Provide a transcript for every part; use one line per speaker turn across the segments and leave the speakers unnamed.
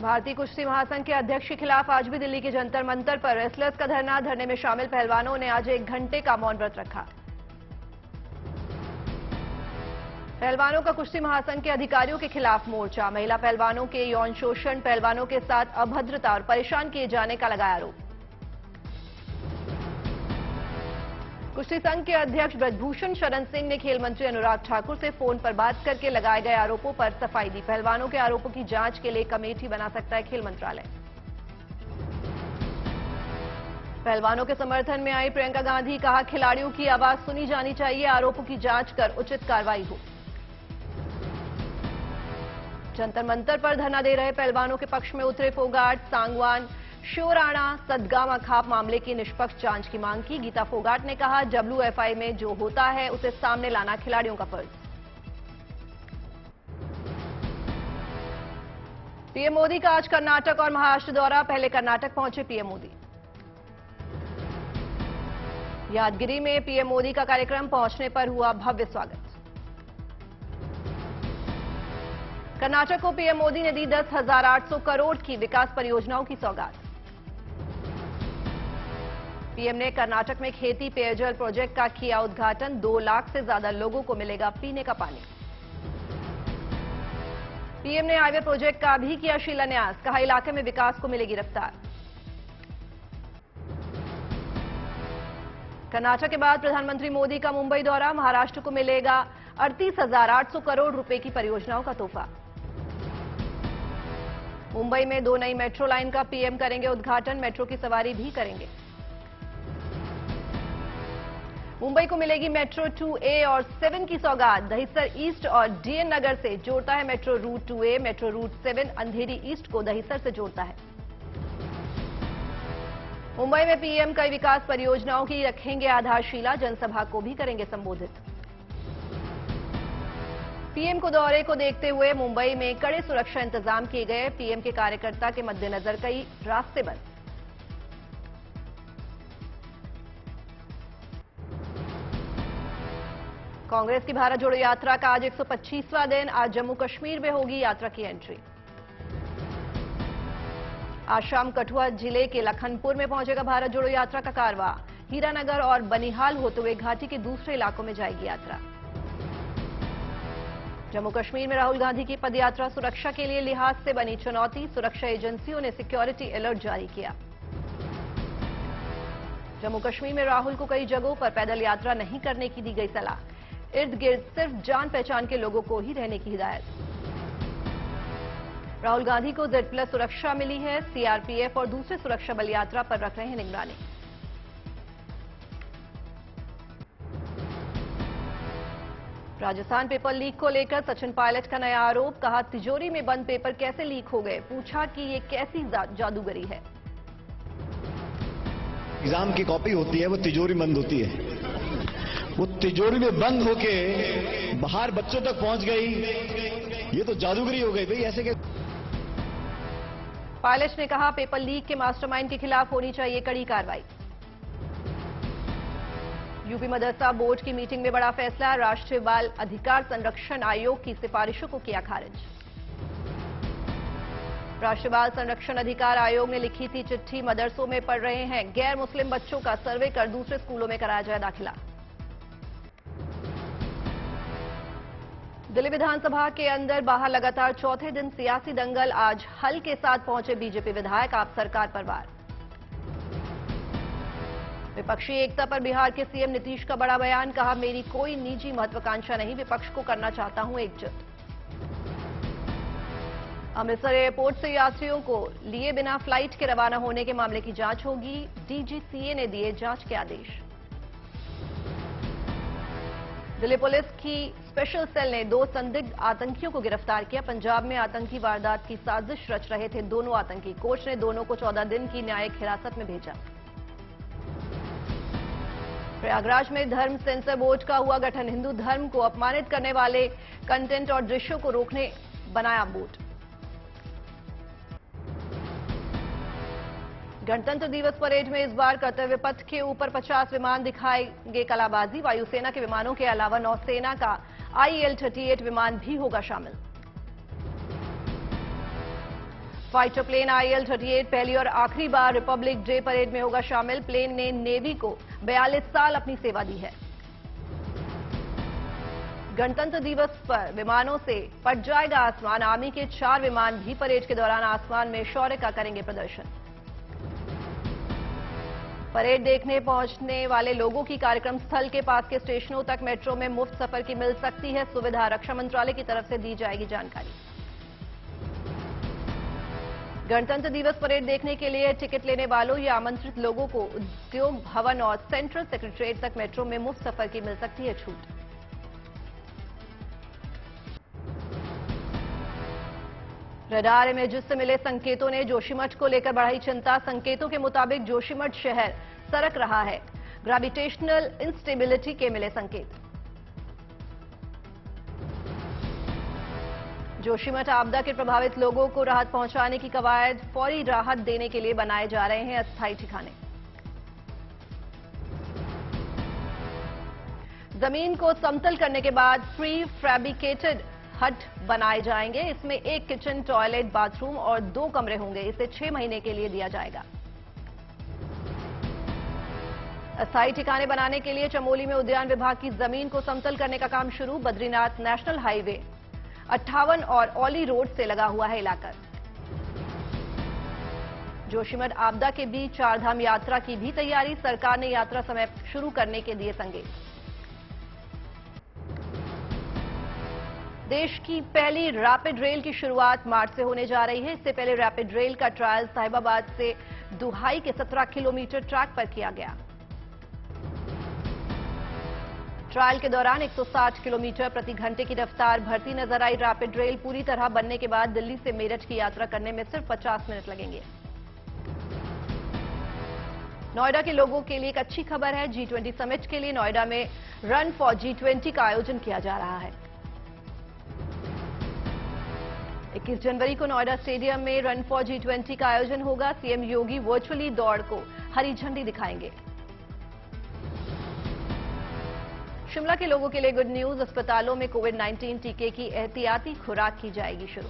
भारतीय कुश्ती महासंघ के अध्यक्ष के खिलाफ आज भी दिल्ली के जंतर मंतर पर रेसलर्स का धरना। धरने में शामिल पहलवानों ने आज 1 घंटे का मौन व्रत रखा। पहलवानों का कुश्ती महासंघ के अधिकारियों के खिलाफ मोर्चा। महिला पहलवानों के यौन शोषण, पहलवानों के साथ अभद्रता और परेशान किए जाने का लगाया आरोप। कुश्ती संघ के अध्यक्ष ब्रजभूषण शरण सिंह ने खेल मंत्री अनुराग ठाकुर से फोन पर बात करके लगाए गए आरोपों पर सफाई दी। पहलवानों के आरोपों की जांच के लिए कमेटी बना सकता है खेल मंत्रालय। पहलवानों के समर्थन में आई प्रियंका गांधी, कहा खिलाड़ियों की आवाज सुनी जानी चाहिए, आरोपों की जांच कर उचित कार्रवाई हो। जंतर मंतर पर धरना दे रहे पहलवानों के पक्ष में उतरे फोगाट, सांगवान, शिवराणा, सदगामा खाप मामले की निष्पक्ष जांच की मांग की। गीता फोगाट ने कहा WFI में जो होता है उसे सामने लाना खिलाड़ियों का फर्ज। पीएम मोदी का आज कर्नाटक और महाराष्ट्र दौरा। पहले कर्नाटक पहुंचे पीएम मोदी। यादगिरी में पीएम मोदी का कार्यक्रम पहुंचने पर हुआ भव्य स्वागत। कर्नाटक को पीएम मोदी ने दी 10,800 करोड़ की विकास परियोजनाओं की सौगात। पीएम ने कर्नाटक में खेती पेयजल प्रोजेक्ट का किया उद्घाटन। 2 लाख से ज्यादा लोगों को मिलेगा पीने का पानी। पीएम ने हाईवे प्रोजेक्ट का भी किया शिलान्यास। कहा इलाके में विकास को मिलेगी रफ्तार। कर्नाटक के बाद प्रधानमंत्री मोदी का मुंबई दौरा। महाराष्ट्र को मिलेगा 38,800 करोड़ रुपए की परियोजनाओं का तोहफा। मुंबई में 2 नई मेट्रो लाइन का पीएम करेंगे उद्घाटन। मेट्रो की सवारी भी करेंगे। मुंबई को मिलेगी मेट्रो 2A और 7 की सौगात। दहिसर ईस्ट और DN नगर से जोड़ता है metro route 2A। Metro route 7 अंधेरी ईस्ट को दहिसर से जोड़ता है। मुंबई में पीएम कई विकास परियोजनाओं की रखेंगे आधारशिला। जनसभा को भी करेंगे संबोधित। पीएम को दौरे को देखते हुए मुंबई में कड़े सुरक्षा इंतजाम किए गए। पीएम के कार्यकर्ता के मद्देनजर कई रास्ते बंद। कांग्रेस की भारत जोड़ो यात्रा का आज 125वां दिन। आज जम्मू कश्मीर में होगी यात्रा की एंट्री। आज शाम कठुआ जिले के लखनपुर में पहुंचेगा भारत जोड़ो यात्रा का कारवां। हीरानगर और बनिहाल होते हुए घाटी के दूसरे इलाकों में जाएगी यात्रा। जम्मू कश्मीर में राहुल गांधी की पदयात्रा सुरक्षा के लिए लिहाज से बनी चुनौती। सुरक्षा एजेंसियों ने सिक्योरिटी अलर्ट जारी किया। जम्मू कश्मीर में राहुल को कई जगहों पर पैदल यात्रा नहीं करने की दी गई सलाह। इर्द गिर्द सिर्फ जान पहचान के लोगों को ही रहने की हिदायत। राहुल गांधी को Z+ सुरक्षा मिली है। CRPF और दूसरे सुरक्षा बल यात्रा पर रख रहे हैं निगरानी। राजस्थान पेपर लीक को लेकर सचिन पायलट का नया आरोप। कहा तिजोरी में बंद पेपर कैसे लीक हो गए। पूछा कि ये कैसी जादूगरी है।
एग्जाम की कॉपी होती है, वो तिजोरी बंद होती है। वो तिजोरी में बंद होके बाहर बच्चों तक पहुंच गई। ये तो जादूगरी हो गई भाई, ऐसे के।
पायलट ने कहा पेपर लीक के मास्टरमाइंड के खिलाफ होनी चाहिए कड़ी कार्रवाई। यूपी मदरसा बोर्ड की मीटिंग में बड़ा फैसला। राष्ट्रीय बाल अधिकार संरक्षण आयोग की सिफारिशों को किया खारिज। राष्ट्रीय बाल संरक्षण अधिकार आयोग ने लिखी थी चिट्ठी। मदरसों में पढ़ रहे हैं गैर मुस्लिम बच्चों का सर्वे कर दूसरे स्कूलों में कराया जाए दाखिला। दिल्ली विधानसभा के अंदर बाहर लगातार चौथे दिन सियासी दंगल। आज हल के साथ पहुंचे बीजेपी विधायक। आप सरकार पर वार। विपक्षी एकता पर बिहार के सीएम नीतीश का बड़ा बयान। कहा मेरी कोई निजी महत्वाकांक्षा नहीं, विपक्ष को करना चाहता हूं एकजुट। अमृतसर एयरपोर्ट से यात्रियों को लिए बिना फ्लाइट के रवाना होने के मामले की जांच होगी। DGCA ने दिए जांच के आदेश। दिल्ली पुलिस की स्पेशल सेल ने 2 संदिग्ध आतंकियों को गिरफ्तार किया। पंजाब में आतंकी वारदात की साजिश रच रहे थे दोनों आतंकी। कोर्ट ने दोनों को 14 दिन की न्यायिक हिरासत में भेजा। प्रयागराज में धर्म सेंसर बोर्ड का हुआ गठन। हिंदू धर्म को अपमानित करने वाले कंटेंट और दृश्यों को रोकने बनाया बोर्ड। गणतंत्र दिवस परेड में इस बार कर्तव्य पथ के ऊपर 50 विमान दिखाएंगे कलाबाजी। वायुसेना के विमानों के अलावा नौसेना का IL-38 विमान भी होगा शामिल। फाइटर प्लेन IL-38 पहली और आखिरी बार रिपब्लिक डे परेड में होगा शामिल। प्लेन ने नेवी को 42 साल अपनी सेवा दी है। गणतंत्र दिवस पर विमानों से पट जाएगा आसमान। आर्मी के 4 विमान भी परेड के दौरान आसमान में शौर्य का करेंगे प्रदर्शन। परेड देखने पहुंचने वाले लोगों की कार्यक्रम स्थल के पास के स्टेशनों तक मेट्रो में मुफ्त सफर की मिल सकती है सुविधा। रक्षा मंत्रालय की तरफ से दी जाएगी जानकारी। गणतंत्र दिवस परेड देखने के लिए टिकट लेने वालों या आमंत्रित लोगों को उद्योग भवन और सेंट्रल सेक्रेटरीट तक मेट्रो में मुफ्त सफर की मिल सकती है छूट। रडार इमेजेस से मिले संकेतों ने जोशीमठ को लेकर बढ़ाई चिंता। संकेतों के मुताबिक जोशीमठ शहर सरक रहा है। ग्रेविटेशनल इंस्टेबिलिटी के मिले संकेत। जोशीमठ आपदा के प्रभावित लोगों को राहत पहुंचाने की कवायद। फौरी राहत देने के लिए बनाए जा रहे हैं अस्थायी ठिकाने। जमीन को समतल करने के बाद प्री फैब्रिकेटेड हट बनाए जाएंगे। इसमें एक किचन, टॉयलेट, बाथरूम और 2 कमरे होंगे। इसे 6 महीने के लिए दिया जाएगा। अस्थायी ठिकाने बनाने के लिए चमोली में उद्यान विभाग की जमीन को समतल करने का काम शुरू। बद्रीनाथ नेशनल हाईवे 58 और औली रोड से लगा हुआ है इलाका। जोशीमठ आपदा के बीच 4 धाम यात्रा की भी तैयारी। सरकार ने यात्रा समय शुरू करने के दिए संकेत। देश की पहली रैपिड रेल की शुरुआत मार्च से होने जा रही है। इससे पहले रैपिड रेल का ट्रायल साहिबाबाद से दुहाई के 17 किलोमीटर ट्रैक पर किया गया। ट्रायल के दौरान 160 किलोमीटर प्रति घंटे की रफ्तार भरती नजर आई। रैपिड रेल पूरी तरह बनने के बाद दिल्ली से मेरठ की यात्रा करने में सिर्फ 50 मिनट लगेंगे। नोएडा के लोगों के लिए एक अच्छी खबर है। G20 समिट के लिए नोएडा में रन फॉर G20 का आयोजन किया जा रहा है। 21 जनवरी को नोएडा स्टेडियम में रन फॉर G20 का आयोजन होगा। सीएम योगी वर्चुअली दौड़ को हरी झंडी दिखाएंगे। शिमला के लोगों के लिए गुड न्यूज। अस्पतालों में कोविड-19 टीके की एहतियाती खुराक की जाएगी शुरू।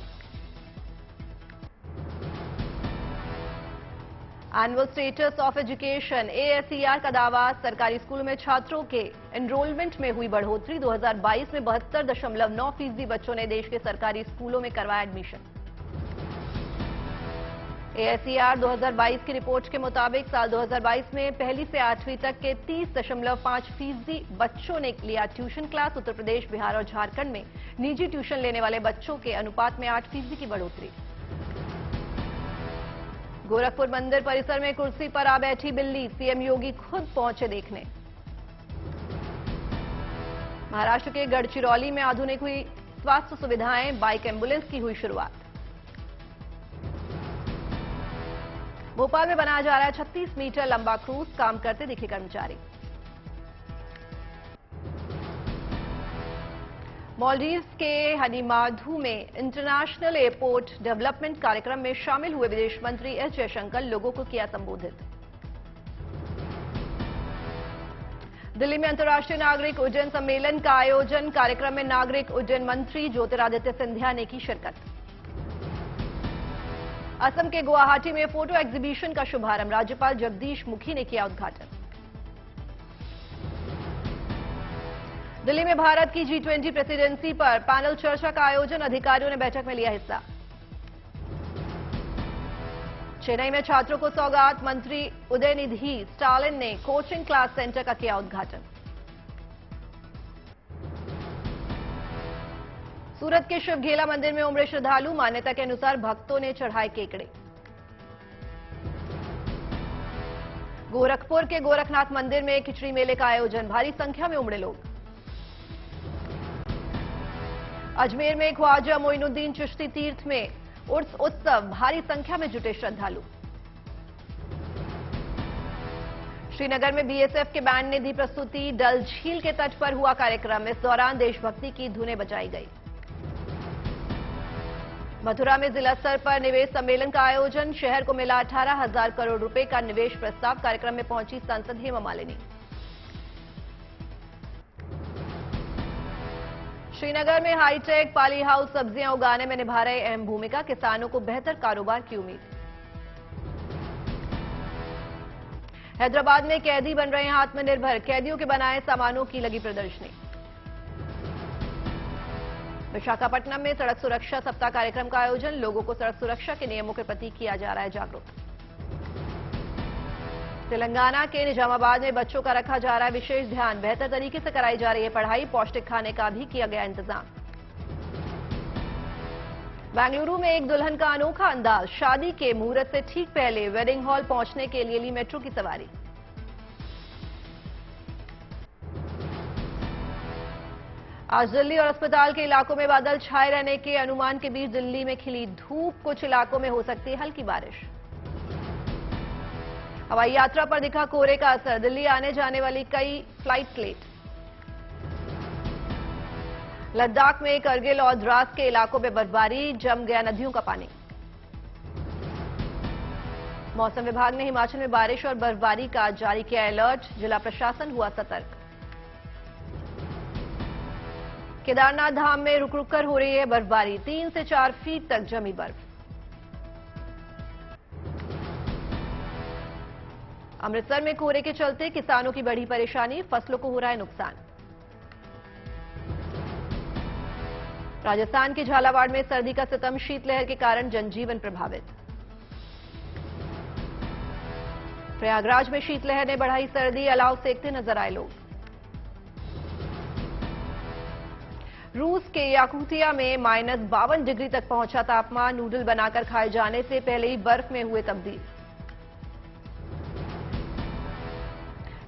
Annual status of education ASER का दावा। सरकारी स्कूलों में छात्रों के एनरोलमेंट में हुई बढ़ोतरी। 2022 में 72.9% बच्चों ने देश के सरकारी स्कूलों में करवाया एडमिशन। ASER 2022 की रिपोर्ट के मुताबिक साल 2022 में पहली से 8वीं तक के 30.5% बच्चों ने लिया ट्यूशन क्लास। उत्तर प्रदेश, बिहार और झारखंड में निजी ट्यूशन लेने वाले बच्चों के अनुपात में 8% की बढ़ोतरी। गोरखपुर मंदिर परिसर में कुर्सी पर आ बैठी बिल्ली। सीएम योगी खुद पहुंचे देखने। महाराष्ट्र के गढ़चिरौली में आधुनिक हुई स्वास्थ्य सुविधाएं। बाइक एम्बुलेंस की हुई शुरुआत। भोपाल में बनाया जा रहा है 36 मीटर लंबा क्रूज। काम करते दिखे कर्मचारी। मालदीव्स के हनीमाधु में इंटरनेशनल एयरपोर्ट डेवलपमेंट कार्यक्रम में शामिल हुए विदेश मंत्री एस जयशंकर। लोगों को किया संबोधित। दिल्ली में अंतर्राष्ट्रीय नागरिक उड्डयन सम्मेलन का आयोजन। कार्यक्रम में नागरिक उड्डयन मंत्री ज्योतिरादित्य सिंधिया ने की शिरकत। असम के गुवाहाटी में फोटो एग्जीबिशन का शुभारंभ। राज्यपाल जगदीश मुखी ने किया उद्घाटन। दिल्ली में भारत की G20 प्रेसिडेंसी पर पैनल चर्चा का आयोजन। अधिकारियों ने बैठक में लिया हिस्सा। चेन्नई में छात्रों को सौगात। मंत्री उदयनिधि स्टालिन ने कोचिंग क्लास सेंटर का किया उद्घाटन। सूरत के शिवघेला मंदिर में उमड़े श्रद्धालु। मान्यता के अनुसार भक्तों ने चढ़ाए केकड़े। गोरखपुर के गोरखनाथ मंदिर में खिचड़ी मेले का आयोजन। भारी संख्या में उमड़े लोग। अजमेर में ख्वाजा मोइनुद्दीन चिश्ती तीर्थ में उर्स उत्सव। भारी संख्या में जुटे श्रद्धालु। श्रीनगर में BSF के बैंड ने दी प्रस्तुति। डल झील के तट पर हुआ कार्यक्रम। इस दौरान देशभक्ति की धुनें बजाई गई। मथुरा में जिला स्तर पर निवेश सम्मेलन का आयोजन। शहर को मिला 18,000 करोड़ रुपए का निवेश प्रस्ताव। कार्यक्रम में पहुंची सांसद हेमा मालिनी। श्रीनगर में हाईटेक पाली हाउस सब्जियां उगाने में निभा रहे अहम भूमिका, किसानों को बेहतर कारोबार की उम्मीद। हैदराबाद में कैदी बन रहे हैं आत्मनिर्भर, कैदियों के बनाए सामानों की लगी प्रदर्शनी। विशाखापट्टनम में सड़क सुरक्षा सप्ताह कार्यक्रम का आयोजन, लोगों को सड़क सुरक्षा के नियमों के प्रति किया जा रहा है जागरूक। तेलंगाना के निजामाबाद में बच्चों का रखा जा रहा है विशेष ध्यान, बेहतर तरीके से कराई जा रही है पढ़ाई, पौष्टिक खाने का भी किया गया इंतजाम। बेंगलुरु में एक दुल्हन का अनोखा अंदाज, शादी के मुहूर्त से ठीक पहले वेडिंग हॉल पहुंचने के लिए ली मेट्रो की सवारी। आज दिल्ली और अस्पताल के इलाकों में बादल छाए रहने के अनुमान के बीच दिल्ली में खिली धूप, कुछ इलाकों में हो सकती है हल्की बारिश। हवाई यात्रा पर दिखा कोहरे का असर, दिल्ली आने जाने वाली कई फ्लाइट लेट। लद्दाख में करगिल और द्रास के इलाकों में बर्फबारी, जम गया नदियों का पानी। मौसम विभाग ने हिमाचल में बारिश और बर्फबारी का जारी किया अलर्ट, जिला प्रशासन हुआ सतर्क। केदारनाथ धाम में रुक रुक कर हो रही है बर्फबारी, 3 से 4 फीट तक जमी बर्फ। अमृतसर में कोहरे के चलते किसानों की बढ़ी परेशानी, फसलों को हो रहा है नुकसान। राजस्थान के झालावाड़ में सर्दी का सितम, शीतलहर के कारण जनजीवन प्रभावित। प्रयागराज में शीतलहर ने बढ़ाई सर्दी, अलाव सेकते नजर आए लोग। रूस के याकुतिया में -52 डिग्री तक पहुंचा तापमान, नूडल बनाकर खाए जाने से पहले ही बर्फ में हुए तब्दील।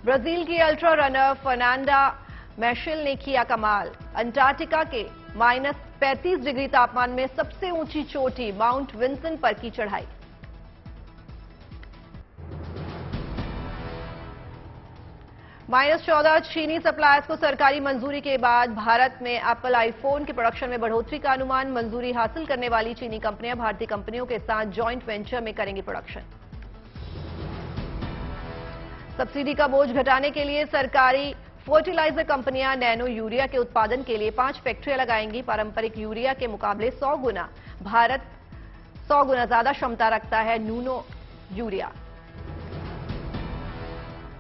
ब्राजील की अल्ट्रा रनर फर्नांडा मैशेल ने किया कमाल, अंटार्कटिका के -35 डिग्री तापमान में सबसे ऊंची चोटी माउंट विंसेंट पर की चढ़ाई। -14 चीनी सप्लायर्स को सरकारी मंजूरी के बाद भारत में एप्पल आईफोन के प्रोडक्शन में बढ़ोतरी का अनुमान, मंजूरी हासिल करने वाली चीनी कंपनियां भारतीय कंपनियों के साथ जॉइंट वेंचर में करेंगी प्रोडक्शन। सब्सिडी का बोझ घटाने के लिए सरकारी फर्टिलाइजर कंपनियां नैनो यूरिया के उत्पादन के लिए 5 फैक्ट्रियां लगाएंगी। पारंपरिक यूरिया के मुकाबले 100 गुना, भारत 100 गुना ज्यादा क्षमता रखता है नैनो यूरिया।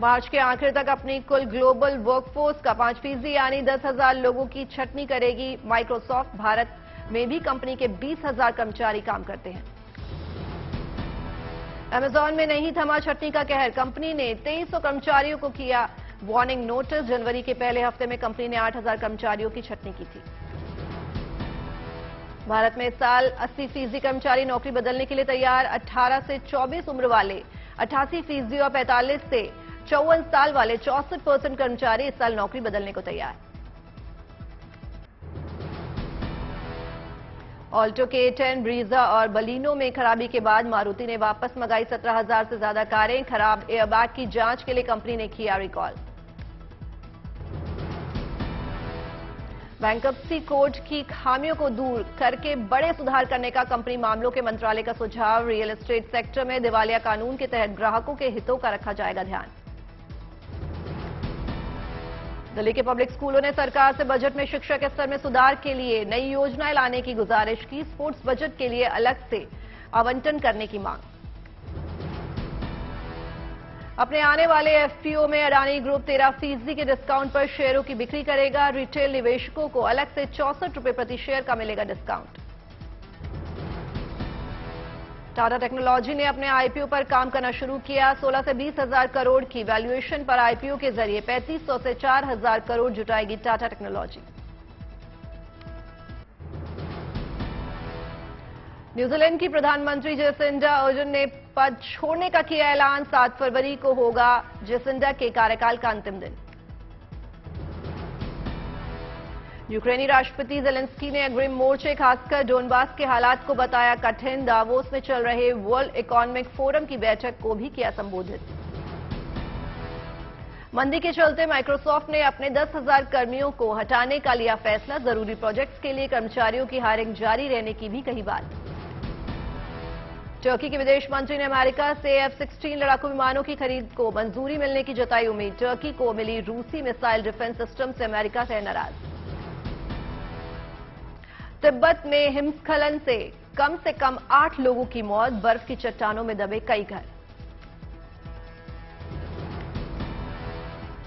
मार्च के आखिर तक अपनी कुल ग्लोबल वर्कफोर्स का 5% यानी 10,000 लोगों की छंटनी करेगी माइक्रोसॉफ्ट। भारत में भी कंपनी के 20,000 कर्मचारी काम करते हैं। अमेजॉन में नहीं थमा छंटनी का कहर, कंपनी ने 2300 कर्मचारियों को किया वार्निंग नोटिस। जनवरी के पहले हफ्ते में कंपनी ने 8,000 कर्मचारियों की छंटनी की थी। भारत में इस साल 80% कर्मचारी नौकरी बदलने के लिए तैयार। 18 से 24 उम्र वाले 88% और 45 से 54 साल वाले 64% कर्मचारी इस साल नौकरी बदलने को तैयार। ऑल्टो के 10, ब्रीजा और बलिनो में खराबी के बाद मारुति ने वापस मंगाई 17,000 से ज्यादा कारें। खराब एयरबैग की जांच के लिए कंपनी ने किया रिकॉल। बैंक्रप्सी कोर्ट की खामियों को दूर करके बड़े सुधार करने का कंपनी मामलों के मंत्रालय का सुझाव। रियल एस्टेट सेक्टर में दिवालिया कानून के तहत ग्राहकों के हितों का रखा जाएगा ध्यान। दिल्ली के पब्लिक स्कूलों ने सरकार से बजट में शिक्षा के स्तर में सुधार के लिए नई योजनाएं लाने की गुजारिश की। स्पोर्ट्स बजट के लिए अलग से आवंटन करने की मांग। अपने आने वाले एफपीओ में अडानी ग्रुप 13% के डिस्काउंट पर शेयरों की बिक्री करेगा। रिटेल निवेशकों को अलग से 64 रुपए प्रति शेयर का मिलेगा डिस्काउंट। टाटा टेक्नोलॉजी ने अपने आईपीओ पर काम करना शुरू किया। 16 से 20,000 करोड़ की वैल्यूएशन पर आईपीओ के जरिए 3500 से 4,000 करोड़ जुटाएगी टाटा टेक्नोलॉजी। न्यूजीलैंड की प्रधानमंत्री जेसिंडा अर्डर्न ने पद छोड़ने का किया ऐलान। 7 फरवरी को होगा जेसिंडा के कार्यकाल का अंतिम दिन। यूक्रेनी राष्ट्रपति जेलेंस्की ने अग्रिम मोर्चे खासकर डोनबास के हालात को बताया कठिन। दावोस में चल रहे वर्ल्ड इकोनॉमिक फोरम की बैठक को भी किया संबोधित। मंदी के चलते माइक्रोसॉफ्ट ने अपने 10,000 कर्मियों को हटाने का लिया फैसला। जरूरी प्रोजेक्ट्स के लिए कर्मचारियों की हायरिंग जारी रहने की भी कही बात। टर्की के विदेश मंत्री ने अमेरिका से F-16 लड़ाकू विमानों की खरीद को मंजूरी मिलने की जताई उम्मीद। टर्की को मिली रूसी मिसाइल डिफेंस सिस्टम से अमेरिका है नाराज। तिब्बत में हिमस्खलन से कम 8 लोगों की मौत, बर्फ की चट्टानों में दबे कई घर।